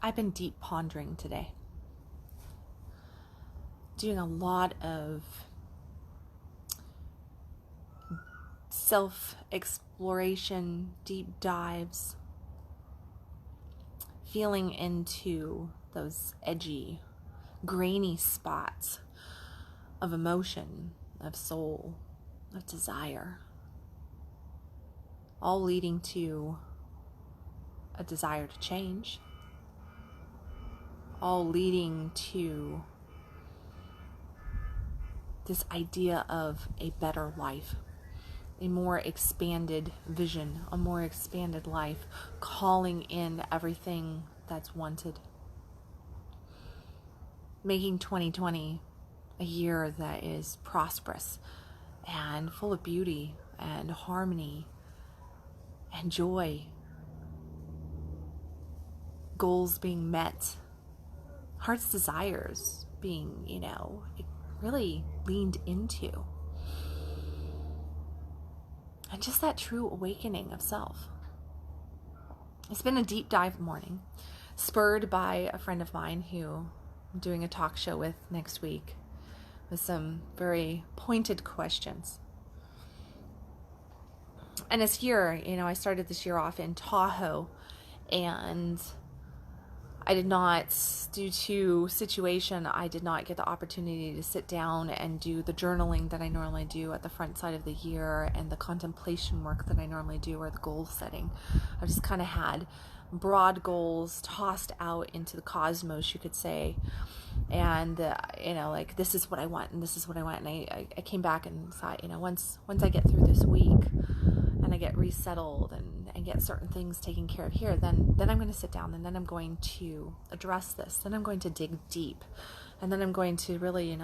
I've been deep pondering today, doing a lot of self-exploration, deep dives, feeling into those edgy, grainy spots of emotion, of soul, of desire, all leading to a desire to change, all leading to this idea of a better life, a more expanded vision, a more expanded life, calling in everything that's wanted, making 2020 a year that is prosperous and full of beauty and harmony and joy, goals being met, heart's desires being, really leaned into. And just that true awakening of self. It's been a deep dive morning, spurred by a friend of mine who I'm doing a talk show with next week with some very pointed questions. And this year, I started this year off in Tahoe, and I did not, due to situation, I did not get the opportunity to sit down and do the journaling that I normally do at the front side of the year and the contemplation work that I normally do, or the goal setting. I just kind of had broad goals tossed out into the cosmos, you could say. And, this is what I want, and this is what I want. And I came back and thought, once I get through this week and I get resettled and get certain things taken care of here, then I'm going to sit down, and then I'm going to address this. Then I'm going to dig deep. And then I'm going to really,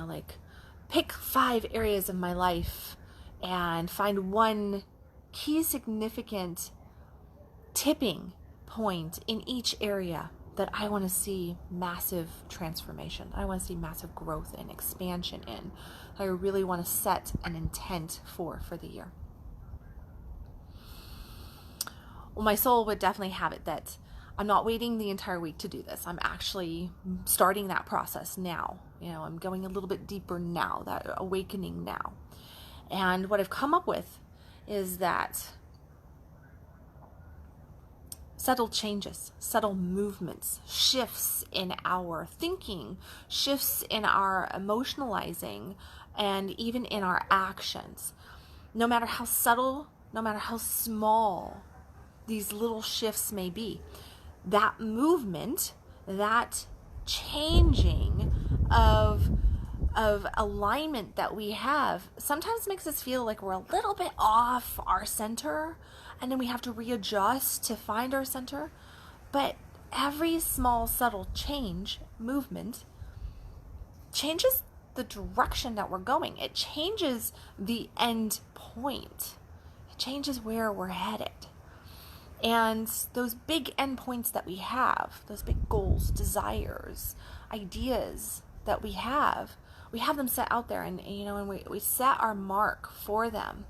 pick 5 areas of my life and find one key significant tipping point in each area that I want to see massive transformation. I want to see massive growth and expansion in. I really want to set an intent for the year. Well, my soul would definitely have it that I'm not waiting the entire week to do this. I'm actually starting that process now. I'm going a little bit deeper now, that awakening now. And what I've come up with is that subtle changes, subtle movements, shifts in our thinking, shifts in our emotionalizing, and even in our actions. No matter how subtle, no matter how small these little shifts may be, that movement, that changing of alignment that we have sometimes makes us feel like we're a little bit off our center, and then we have to readjust to find our center. But every small subtle movement changes the direction that we're going. It changes the end point. It changes where we're headed. And those big endpoints that we have, those big goals, desires, ideas that we have them set out there, and we set our mark for them.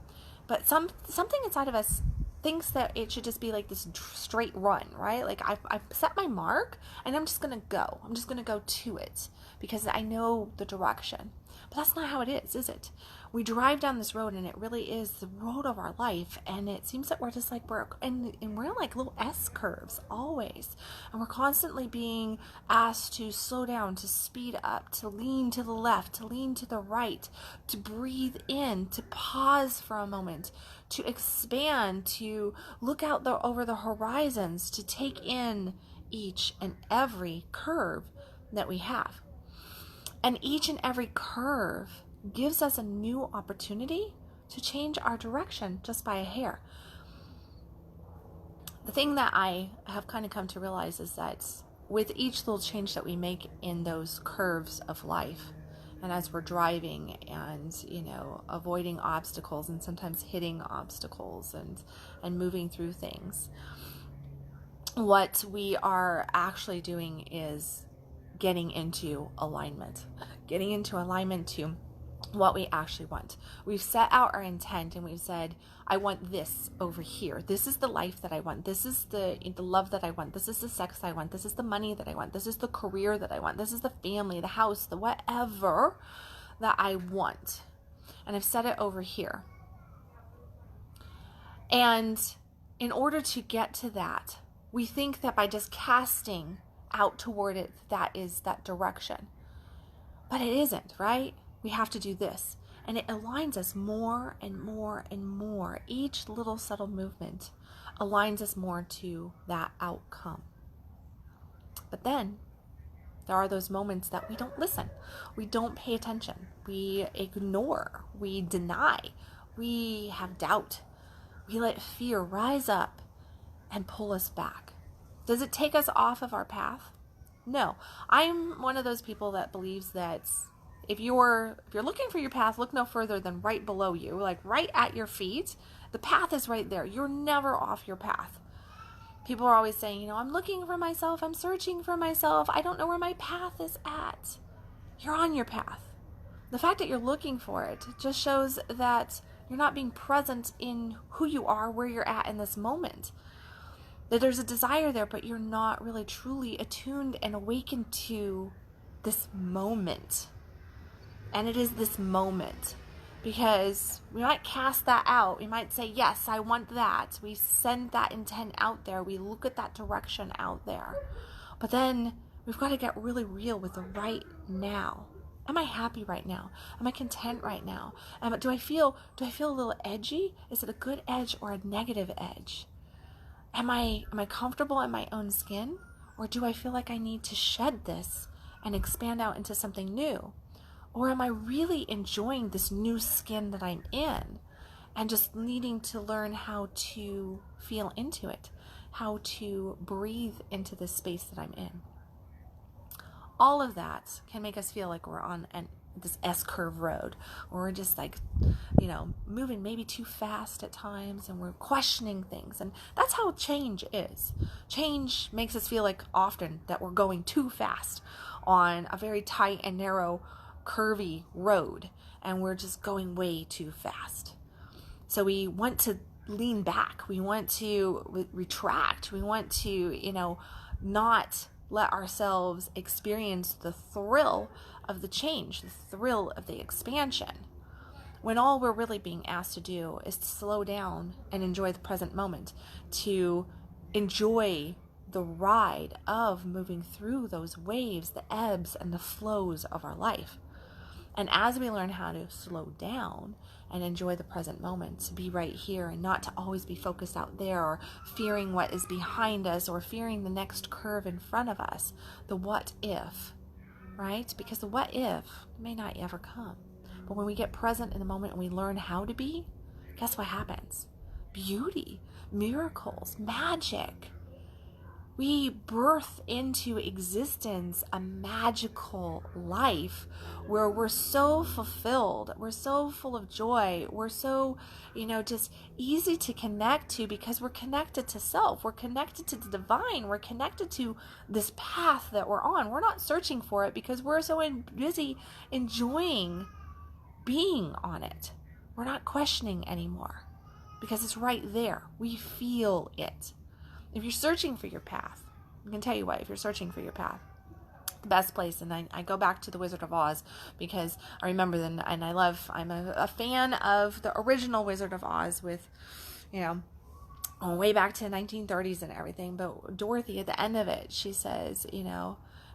But something inside of us thinks that it should just be like this straight run, right? Like I've set my mark, and I'm just gonna go. I'm just gonna go to it because I know the direction. But that's not how it is it? We drive down this road, and it really is the road of our life, and it seems that we're just like we're in like little S curves always, and we're constantly being asked to slow down, to speed up, to lean to the left, to lean to the right, to breathe in, to pause for a moment, to expand, to look out over the horizons, to take in each and every curve that we have. And each and every curve gives us a new opportunity to change our direction just by a hair. The thing that I have kind of come to realize is that with each little change that we make in those curves of life, and as we're driving and, avoiding obstacles and sometimes hitting obstacles and moving through things, what we are actually doing is getting into alignment to what we actually want. We've set out our intent and we've said, I want this over here. This is the life that I want. This is the love that I want. This is the sex I want. This is the money that I want. This is the career that I want. This is the family, the house, the whatever that I want. And I've set it over here. And in order to get to that, we think that by just casting out toward it, that is that direction. But it isn't, right? We have to do this. And it aligns us more and more and more. Each little subtle movement aligns us more to that outcome. But then there are those moments that we don't listen. We don't pay attention. We ignore. We deny. We have doubt. We let fear rise up and pull us back. Does it take us off of our path? No. I'm one of those people that believes that if you're looking for your path, look no further than right below you, like right at your feet. The path is right there. You're never off your path. People are always saying, I'm looking for myself. I'm searching for myself. I don't know where my path is at. You're on your path. The fact that you're looking for it just shows that you're not being present in who you are, where you're at in this moment. That there's a desire there, but you're not really truly attuned and awakened to this moment. And it is this moment, because we might cast that out. We might say, yes, I want that. We send that intent out there. We look at that direction out there. But then we've got to get really real with the right now. Am I happy right now? Am I content right now? Do I feel a little edgy? Is it a good edge or a negative edge? Am I comfortable in my own skin? Or do I feel like I need to shed this and expand out into something new? Or am I really enjoying this new skin that I'm in and just needing to learn how to feel into it, how to breathe into this space that I'm in? All of that can make us feel like we're on this S-curve road, or we're just like, moving maybe too fast at times, and we're questioning things. And that's how change is. Change makes us feel like often that we're going too fast on a very tight and narrow, curvy road, and we're just going way too fast. So we want to lean back. We want to retract. We want to, not let ourselves experience the thrill of the change, the thrill of the expansion, when all we're really being asked to do is to slow down and enjoy the present moment, to enjoy the ride of moving through those waves, the ebbs and the flows of our life. And as we learn how to slow down and enjoy the present moment, to be right here and not to always be focused out there or fearing what is behind us or fearing the next curve in front of us, the what if, right? Because the what if may not ever come. But when we get present in the moment and we learn how to be, guess what happens? Beauty, miracles, magic. We birth into existence a magical life where we're so fulfilled, we're so full of joy, we're so, just easy to connect to because we're connected to self, we're connected to the divine, we're connected to this path that we're on. We're not searching for it because we're so busy enjoying being on it. We're not questioning anymore because it's right there. We feel it. If you're searching for your path, I can tell you what, if you're searching for your path, the best place, and I go back to The Wizard of Oz because I remember them, and I'm a fan of the original Wizard of Oz with, way back to the 1930s and everything. But Dorothy, at the end of it, she says,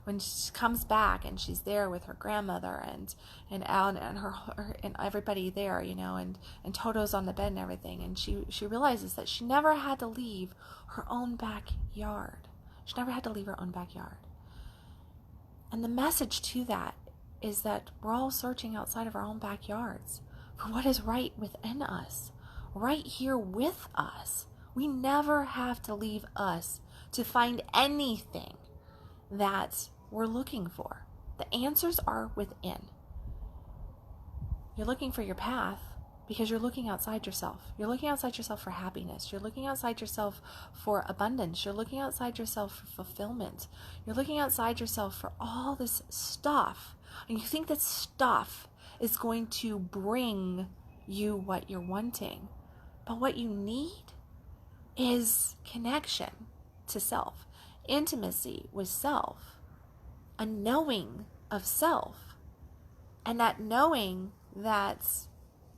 when she comes back and she's there with her grandmother and Al and her and everybody there, and Toto's on the bed and everything, and she realizes that she never had to leave her own backyard. She never had to leave her own backyard. And the message to that is that we're all searching outside of our own backyards for what is right within us, right here with us. We never have to leave us to find anything that we're looking for. The answers are within. You're looking for your path because you're looking outside yourself. You're looking outside yourself for happiness. You're looking outside yourself for abundance. You're looking outside yourself for fulfillment. You're looking outside yourself for all this stuff. And you think that stuff is going to bring you what you're wanting. But what you need is connection to self, intimacy with self, a knowing of self, and that knowing that's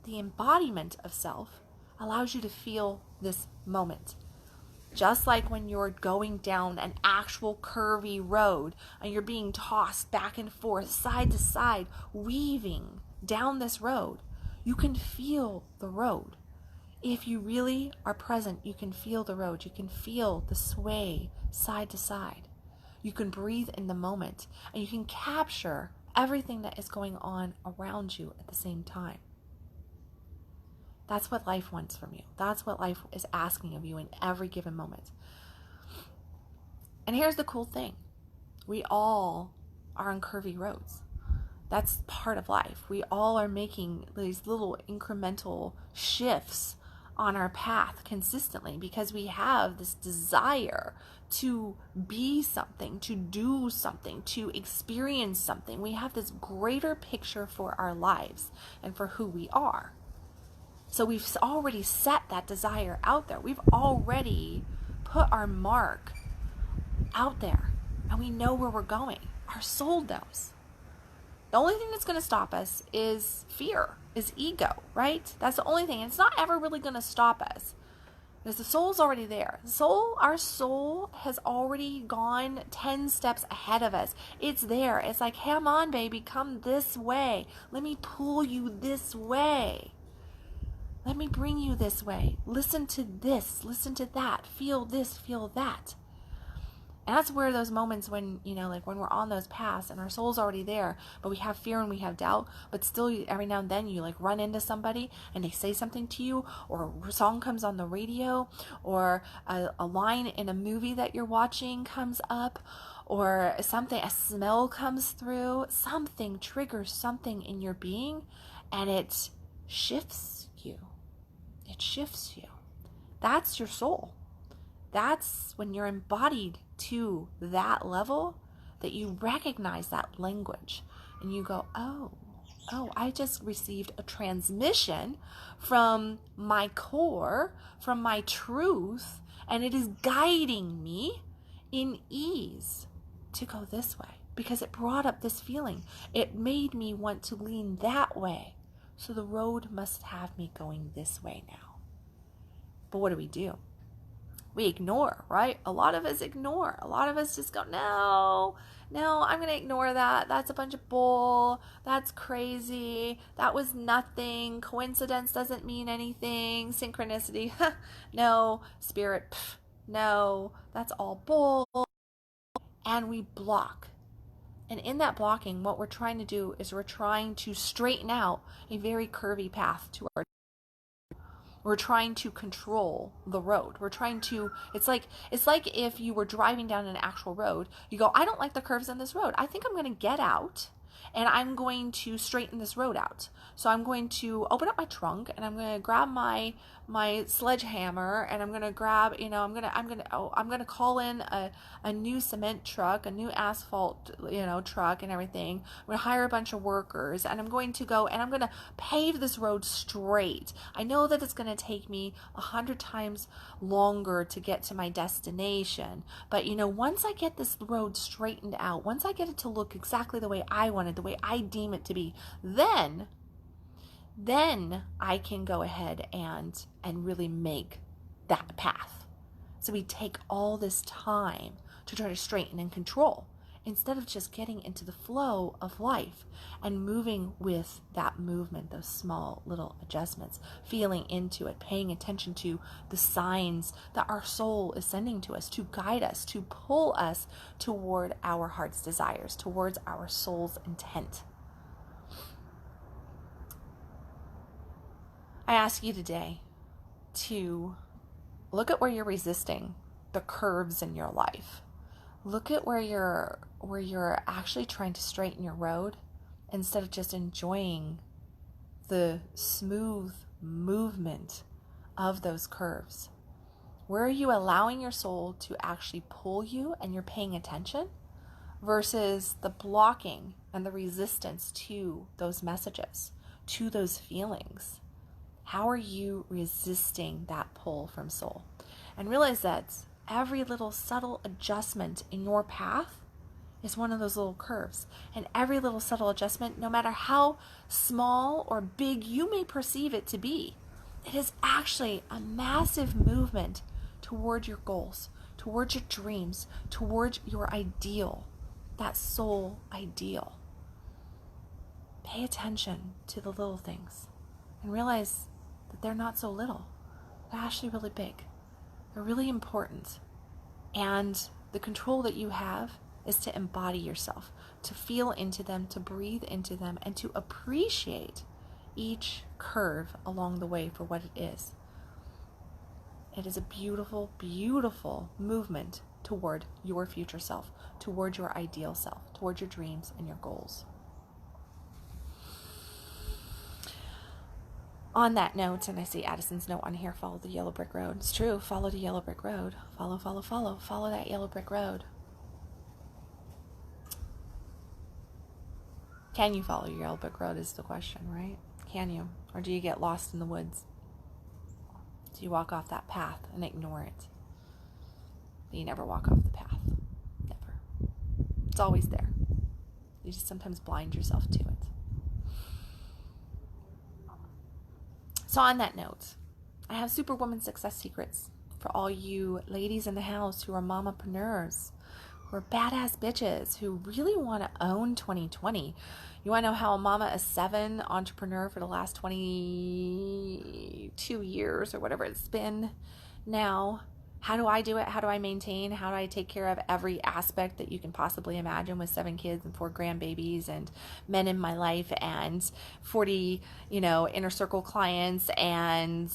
the embodiment of self allows you to feel this moment. Just like when you're going down an actual curvy road and you're being tossed back and forth, side to side, weaving down this road, you can feel the road. If you really are present, you can feel the road. You can feel the sway side to side. You can breathe in the moment, and you can capture everything that is going on around you at the same time. That's what life wants from you. That's what life is asking of you in every given moment. And here's the cool thing. We all are on curvy roads. That's part of life. We all are making these little incremental shifts on our path consistently because we have this desire to be something, to do something, to experience something. We have this greater picture for our lives and for who we are. So we've already set that desire out there. We've already put our mark out there, and we know where we're going. Our soul knows. The only thing that's going to stop us is fear, is ego, right? That's the only thing. It's not ever really going to stop us because the soul's already there. Our soul has already gone 10 steps ahead of us. It's there. It's like, come on, baby, come this way. Let me pull you this way. Let me bring you this way. Listen to this, listen to that, feel this, feel that. And that's where those moments when, like when we're on those paths and our soul's already there, but we have fear and we have doubt, but still every now and then you like run into somebody and they say something to you, or a song comes on the radio, or a line in a movie that you're watching comes up, or something, a smell comes through, something triggers something in your being, and it shifts you. It shifts you. That's your soul. That's when you're embodied to that level that you recognize that language and you go, oh, I just received a transmission from my core, from my truth, and it is guiding me in ease to go this way because it brought up this feeling. It made me want to lean that way. So the road must have me going this way now. But what do? We ignore, right? A lot of us ignore. A lot of us just go, no, I'm going to ignore that. That's a bunch of bull. That's crazy. That was nothing. Coincidence doesn't mean anything. Synchronicity, no. Spirit, no. That's all bull. And we block. And in that blocking, what we're trying to do is we're trying to straighten out a very curvy path to our. We're trying to control the road. It's like if you were driving down an actual road, you go, I don't like the curves on this road. I think I'm going to get out and I'm going to straighten this road out. So I'm going to open up my trunk and I'm going to grab my sledgehammer and I'm going to grab, I'm going to call in a new cement truck, a new asphalt, truck and everything. I'm going to hire a bunch of workers and I'm going to go and I'm going to pave this road straight. I know that it's going to take me 100 times longer to get to my destination, but once I get this road straightened out, once I get it to look exactly the way I want it, the way I deem it to be, then I can go ahead and really make that path. So we take all this time to try to straighten and control instead of just getting into the flow of life and moving with that movement, those small little adjustments, feeling into it, paying attention to the signs that our soul is sending to us to guide us, to pull us toward our heart's desires, towards our soul's intent. I ask you today to look at where you're resisting the curves in your life. Look at where you're actually trying to straighten your road instead of just enjoying the smooth movement of those curves. Where are you allowing your soul to actually pull you and you're paying attention versus the blocking and the resistance to those messages, to those feelings? How are you resisting that pull from soul? And realize that every little subtle adjustment in your path is one of those little curves. And every little subtle adjustment, no matter how small or big you may perceive it to be, it is actually a massive movement toward your goals, towards your dreams, towards your ideal, that soul ideal. Pay attention to the little things and realize that they're not so little. They're actually really big. They're really important. And the control that you have is to embody yourself, to feel into them, to breathe into them, and to appreciate each curve along the way for what it is. It is a beautiful, beautiful movement toward your future self, toward your ideal self, toward your dreams and your goals. On that note, and I see Addison's note on here, follow the yellow brick road. It's true, follow the yellow brick road. Follow that yellow brick road. Can you follow your yellow brick road is the question, right? Can you? Or do you get lost in the woods? Do you walk off that path and ignore it? But you never walk off the path. Never. It's always there. You just sometimes blind yourself to it. So on that note, I have Superwoman Success Secrets for all you ladies in the house who are mamapreneurs, who are badass bitches, who really want to own 2020. You want to know how a mama of 7 entrepreneur for the last 22 years or whatever it's been now? How do I do it? How do I maintain? How do I take care of every aspect that you can possibly imagine with 7 kids and 4 grandbabies and men in my life and 40, inner circle clients and,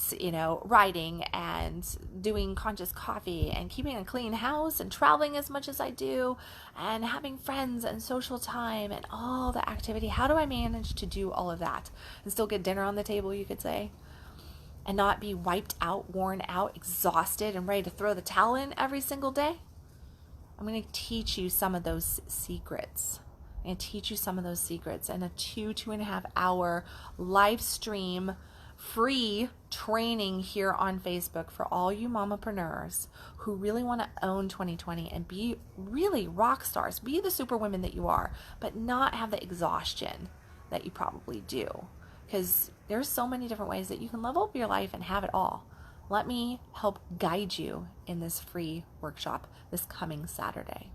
writing and doing conscious coffee and keeping a clean house and traveling as much as I do and having friends and social time and all the activity? How do I manage to do all of that and still get dinner on the table, you could say? And not be wiped out, worn out, exhausted, and ready to throw the towel in every single day? I'm going to teach you some of those secrets. I'm going to teach you some of those secrets in a 2.5 hour live stream free training here on Facebook for all you mamapreneurs who really want to own 2020 and be really rock stars. Be the superwomen that you are, but not have the exhaustion that you probably do. Because there's so many different ways that you can level up your life and have it all. Let me help guide you in this free workshop this coming Saturday.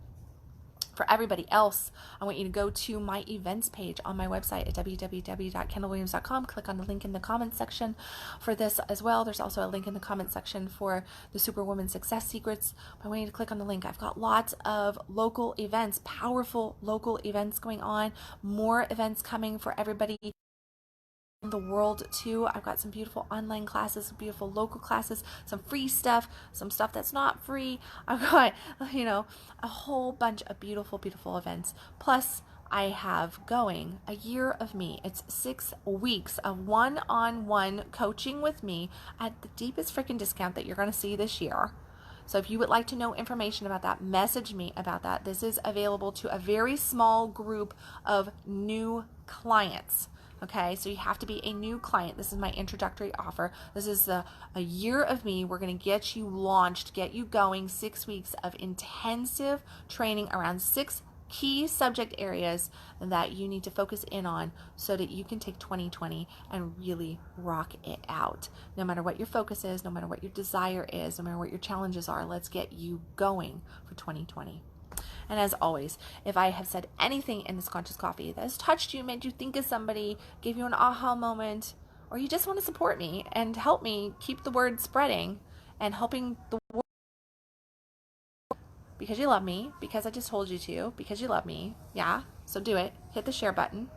For everybody else, I want you to go to my events page on my website at www.kendalwilliams.com. Click on the link in the comments section for this as well. There's also a link in the comments section for the Superwoman Success Secrets. I want you to click on the link. I've got lots of local events, powerful local events going on, more events coming for everybody the world too. I've got some beautiful online classes, some beautiful local classes, some free stuff, some stuff that's not free. I've got, a whole bunch of beautiful, beautiful events. Plus, I have going a year of me. It's 6 weeks of one-on-one coaching with me at the deepest freaking discount that you're going to see this year. So if you would like to know information about that, message me about that. This is available to a very small group of new clients. Okay, so you have to be a new client. This is my introductory offer. This is a year of me. We're going to get you launched, get you going, 6 weeks of intensive training around 6 key subject areas that you need to focus in on so that you can take 2020 and really rock it out. No matter what your focus is, no matter what your desire is, no matter what your challenges are, let's get you going for 2020. And as always, if I have said anything in this Conscious Coffee that has touched you, made you think of somebody, gave you an aha moment, or you just want to support me and help me keep the word spreading and helping the world because you love me, because I just told you to, because you love me, yeah, so do it. Hit the share button.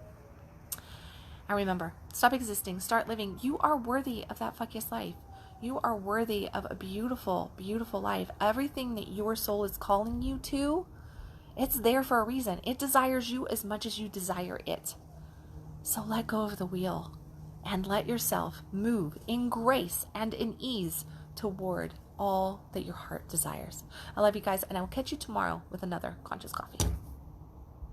And remember, stop existing, start living. You are worthy of that fuck yes life. You are worthy of a beautiful, beautiful life. Everything that your soul is calling you to, it's there for a reason. It desires you as much as you desire it. So let go of the wheel and let yourself move in grace and in ease toward all that your heart desires. I love you guys, and I will catch you tomorrow with another Conscious Coffee.